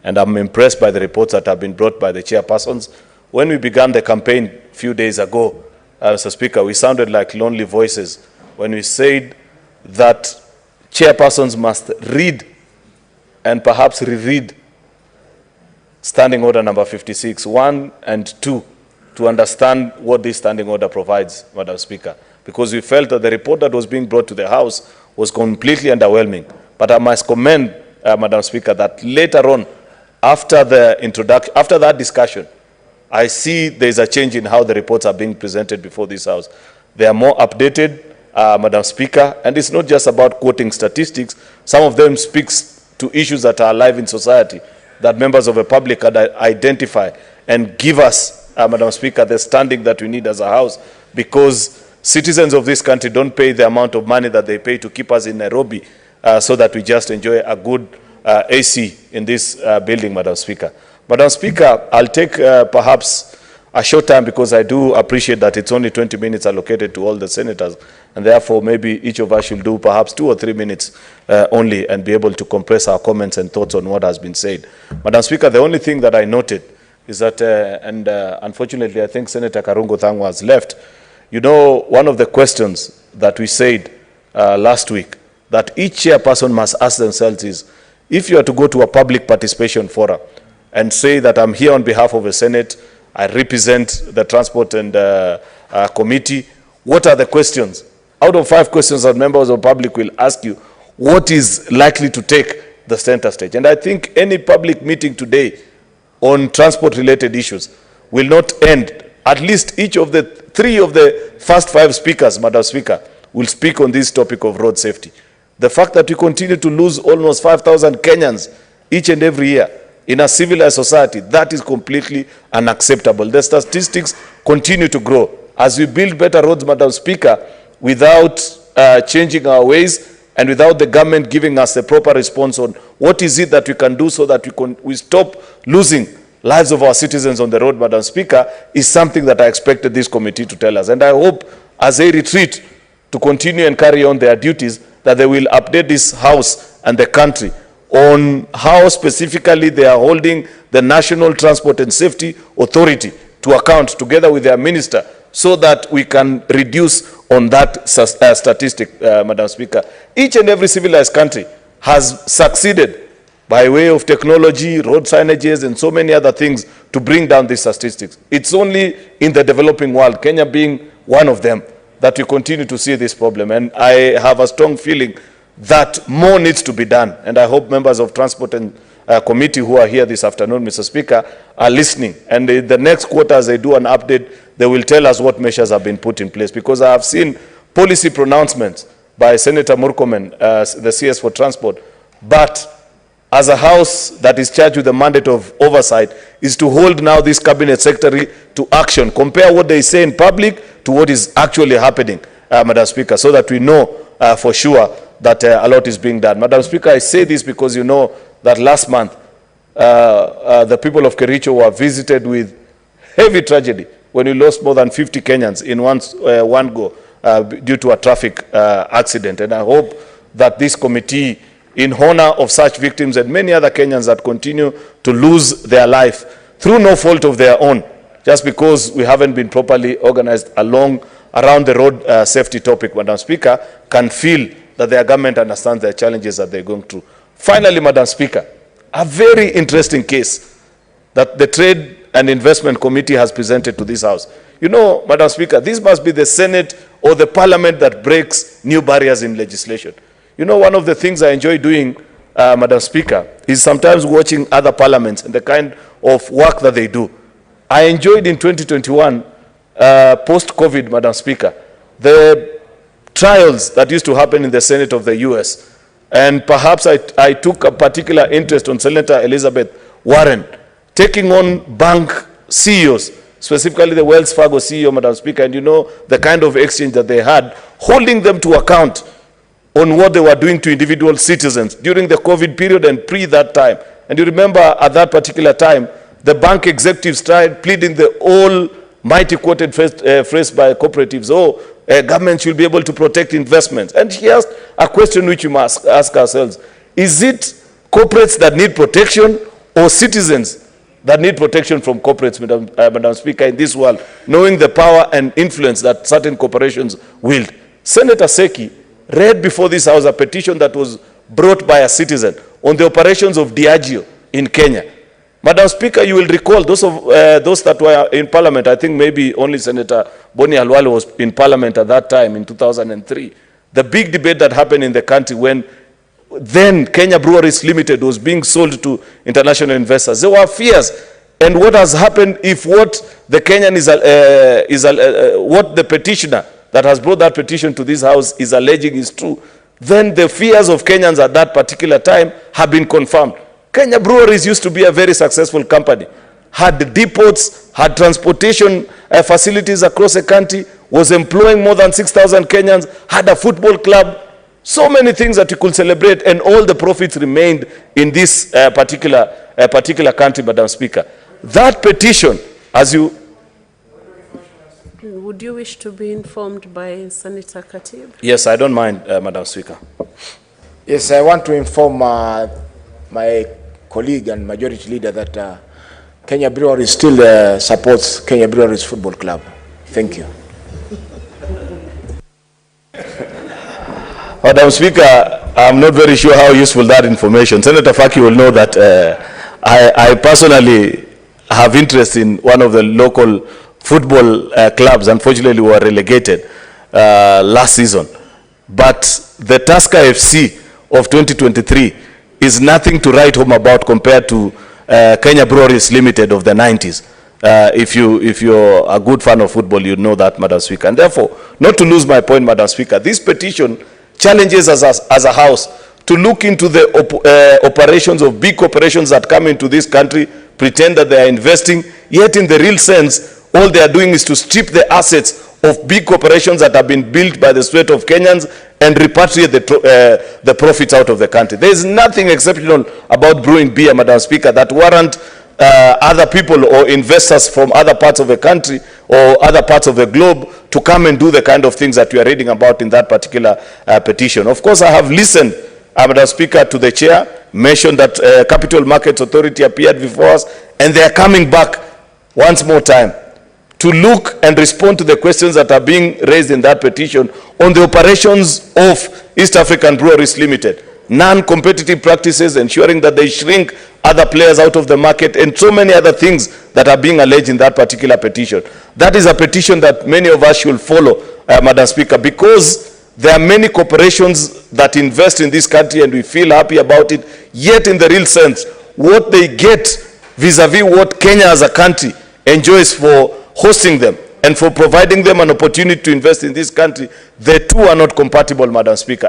And I'm impressed by the reports that have been brought by the chairpersons. When we began the campaign a few days ago, Mr. Speaker, we sounded like lonely voices when we said that chairpersons must read and perhaps reread Standing Order number 56, 1 and 2, to understand what this standing order provides, Madam Speaker, because we felt that the report that was being brought to the House was completely underwhelming. But I must commend, Madam Speaker, that later on, after the introduction, after that discussion, I see there is a change in how the reports are being presented before this House. They are more updated, Madam Speaker, and it's not just about quoting statistics. Some of them speaks to issues that are alive in society, that members of the public can identify and give us, Madam Speaker, the standing that we need as a House, because citizens of this country don't pay the amount of money that they pay to keep us in Nairobi so that we just enjoy a good AC in this building, Madam Speaker. Madam Speaker, I'll take perhaps a short time, because I do appreciate that it's only 20 minutes allocated to all the senators, and therefore maybe each of us should do perhaps 2 or 3 minutes only and be able to compress our comments and thoughts on what has been said. Madam Speaker, the only thing that I noted is that, unfortunately I think Senator Karungo Thangwa has left, you know, one of the questions that we said last week that each chairperson must ask themselves is, if you are to go to a public participation forum and say that I'm here on behalf of the Senate, I represent the Transport and Committee, what are the questions? Out of 5 questions that members of the public will ask you, what is likely to take the center stage? And I think any public meeting today on transport-related issues will not end. At least each of the 3 of the first 5 speakers, Madam Speaker, will speak on this topic of road safety. The fact that we continue to lose almost 5,000 Kenyans each and every year in a civilized society, that is completely unacceptable. The statistics continue to grow. As we build better roads, Madam Speaker, without changing our ways and without the government giving us a proper response on what is it that we can do so that we stop losing lives of our citizens on the road, Madam Speaker, is something that I expected this committee to tell us. And I hope, as they retreat to continue and carry on their duties, that they will update this House and the country on how specifically they are holding the National Transport and Safety Authority to account together with their minister, so that we can reduce on that statistic, Madam Speaker. Each and every civilized country has succeeded by way of technology, road signages, and so many other things to bring down these statistics. It's only in the developing world, Kenya being one of them, that we continue to see this problem. And I have a strong feeling that more needs to be done. And I hope members of Transport and Committee who are here this afternoon, Mr. Speaker, are listening. And in the next quarter, as they do an update, they will tell us what measures have been put in place. Because I have seen policy pronouncements by Senator Murkomen, the CS for Transport. But as a House that is charged with the mandate of oversight, is to hold now this cabinet secretary to action. Compare what they say in public to what is actually happening, Madam Speaker, so that we know for sure that a lot is being done. Madam Speaker, I say this because you know that last month the people of Cheruiyot were visited with heavy tragedy when we lost more than 50 Kenyans in one go due to a traffic accident. And I hope that this committee, in honor of such victims and many other Kenyans that continue to lose their life through no fault of their own, just because we haven't been properly organized around the road safety topic, Madam Speaker, can feel that their government understands the challenges that they're going through. Finally, Madam Speaker, a very interesting case that the Trade and Investment Committee has presented to this House. You know, Madam Speaker, this must be the Senate or the Parliament that breaks new barriers in legislation. You know, one of the things I enjoy doing, Madam Speaker, is sometimes watching other parliaments and the kind of work that they do. I enjoyed in 2021, post-COVID, Madam Speaker, the trials that used to happen in the Senate of the US. And perhaps I took a particular interest on Senator Elizabeth Warren taking on bank CEOs, specifically the Wells Fargo CEO, Madam Speaker, and you know the kind of exchange that they had, holding them to account on what they were doing to individual citizens during the COVID period and pre that time. And you remember at that particular time, the bank executives tried pleading the almighty quoted phrase by cooperatives, government should be able to protect investments. And here's a question which we must ask ourselves. Is it corporates that need protection, or citizens that need protection from corporates, Madam Speaker, in this world, knowing the power and influence that certain corporations wield. Senator Seki read before this House a petition that was brought by a citizen on the operations of Diageo in Kenya. Madam Speaker, you will recall those that were in Parliament. I think maybe only Senator Boni Halwale was in Parliament at that time in 2003. The big debate that happened in the country when then Kenya Breweries Limited was being sold to international investors. There were fears. And what has happened if what the Kenyan what the petitioner that has brought that petition to this House is alleging is true, then the fears of Kenyans at that particular time have been confirmed. Kenya Breweries used to be a very successful company, had depots, had transportation facilities across the country, was employing more than 6,000 Kenyans, had a football club, so many things that you could celebrate, and all the profits remained in this particular country, Madam Speaker. That petition, as you... Would you wish to be informed by Senator Katib? Yes, I don't mind, Madam Speaker. Yes, I want to inform my colleague and majority leader that Kenya Breweries still supports Kenya Breweries Football Club. Thank you. Madam Speaker, I'm not very sure how useful that information. Senator Faki will know that I personally have interest in one of the local football clubs. Unfortunately, we were relegated last season. But the Tusker FC of 2023 is nothing to write home about compared to Kenya Breweries Limited of the 90s. If you're a good fan of football, you know that, Madam Speaker. And therefore, not to lose my point, Madam Speaker, this petition challenges us as a House to look into the operations of big corporations that come into this country, pretend that they are investing, yet in the real sense, all they are doing is to strip the assets of big corporations that have been built by the sweat of Kenyans and repatriate the profits out of the country. There is nothing exceptional about brewing beer, Madam Speaker, that warrant other people or investors from other parts of the country or other parts of the globe to come and do the kind of things that we are reading about in that particular petition. Of course, I have listened, Madam Speaker, to the chair, mentioned that Capital Markets Authority appeared before us, and they are coming back once more time to look and respond to the questions that are being raised in that petition on the operations of East African Breweries Limited, non-competitive practices, ensuring that they shrink other players out of the market, and so many other things that are being alleged in that particular petition. That is a petition that many of us should follow, Madam Speaker, because there are many corporations that invest in this country and we feel happy about it, yet in the real sense, what they get vis-a-vis what Kenya as a country enjoys for hosting them and for providing them an opportunity to invest in this country, the two are not compatible, Madam Speaker.